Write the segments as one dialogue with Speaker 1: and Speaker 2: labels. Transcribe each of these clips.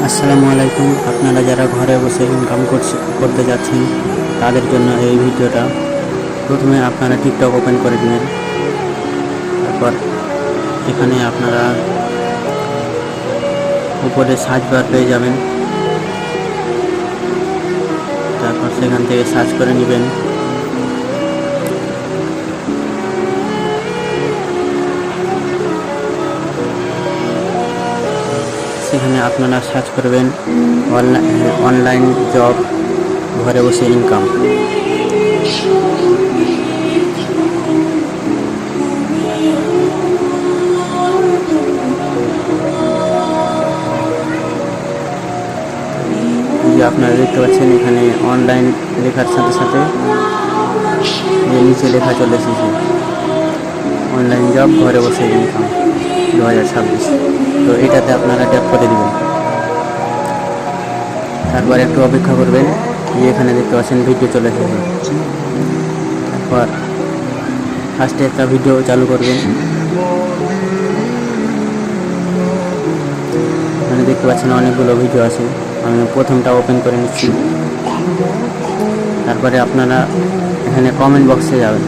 Speaker 1: আসসালামু আলাইকুম। আপনারা যারা ঘরে বসে ইনকাম করতে যাচ্ছেন তাদের জন্য এই ভিডিওটা। প্রথমে আপনারা টিকটক ওপেন করে দিবেন। তারপর এখানে আপনারা উপরে সার্চ বার পেয়ে যাবেন। তারপর সেখান থেকে সার্চ করে নেবেন। সেখানে আপনারা সার্চ করবেন অনলাইন জব, ঘরে বসে ইনকাম। যে আপনারা দেখতে পাচ্ছেন এখানে অনলাইন লেখার সাথে সাথে নিচে লেখা চলে এসেছে অনলাইন জব, ঘরে বসে ইনকাম 2026। তো এটাতে আপনারা ট্যাপ করে দেবেন। তারপর একটু অপেক্ষা করবেন। এখানে দেখতে পাচ্ছেন ভিডিও চলে এসেছে। তারপর ফার্স্টে একটা ভিডিও চালু করবেন। এখানে দেখতে পাচ্ছেন অনেকগুলো ভিডিও আছে। আমি প্রথমটা ওপেন করে নিচ্ছি। তারপরে আপনারা এখানে কমেন্ট বক্সে যাবেন।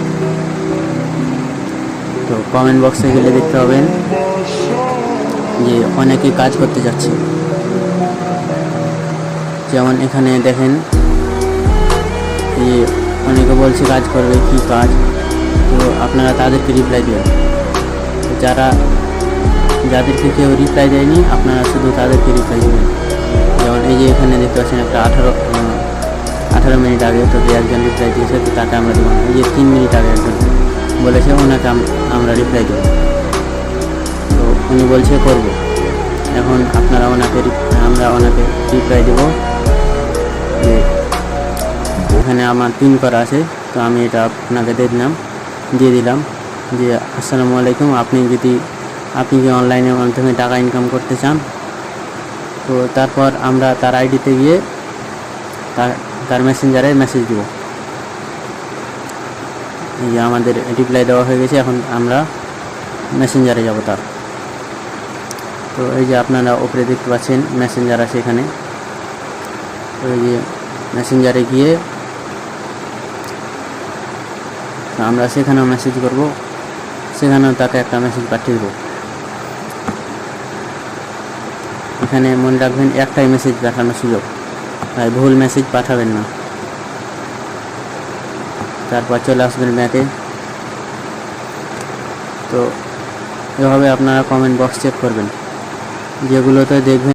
Speaker 1: তো কমেন্ট বক্সে গেলে দেখতে পাবেন যে অনেকে কাজ করতে যাচ্ছে। যেমন এখানে দেখেন যে অনেকে বলছে কাজ করবে, কি কাজ। তো আপনারা তাদেরকে রিপ্লাই দেবেন। যাদেরকে কেউ রিপ্লাই দেয়নি আপনারা শুধু তাদেরকে রিপ্লাই দেবেন। যেমন এই যে এখানে দেখতে পাচ্ছেন একটা 18 মিনিট আগে তো একজন রিপ্লাই দিয়েছে, তো তাকে আমরা দেবো না। এই যে 3 মিনিট আগে একজন বলেছে, ওনাকে আমরা রিপ্লাই দেবো। তো উনি বলছে করব। এখন আমরা ওনাকে রিপ্লাই দেবো যে এখানে আমার পিন করা আছে। তো আমি এটা আপনাকে দিয়ে দিলাম যে আসসালামু আলাইকুম, আপনি কি অনলাইনের মাধ্যমে টাকা ইনকাম করতে চান। তো তারপর আমরা তার আইডিতে গিয়ে তার মেসেঞ্জারে মেসেজ দেব। এই যে আমাদের রিপ্লাই দেওয়া হয়ে গেছে, এখন আমরা মেসেঞ্জারে যাব তার। তো এই যে আপনারা উপরে দেখতে পাচ্ছেন মেসেঞ্জার আছে এখানে। তো এই যে মেসেঞ্জারে গিয়ে আমরা সেখানেও মেসেজ করব, সেখানেও তাকে একটা মেসেজ পাঠিয়ে দেবো। এখানে মনে রাখবেন একটাই মেসেজ পাঠানোর সুযোগ, তাই ভুল মেসেজ পাঠাবেন না। তারপর চলে আসবেন ব্যাকে। তো এভাবে আপনারা কমেন্ট বক্স চেক করবেন, যেগুলোতে দেখবেন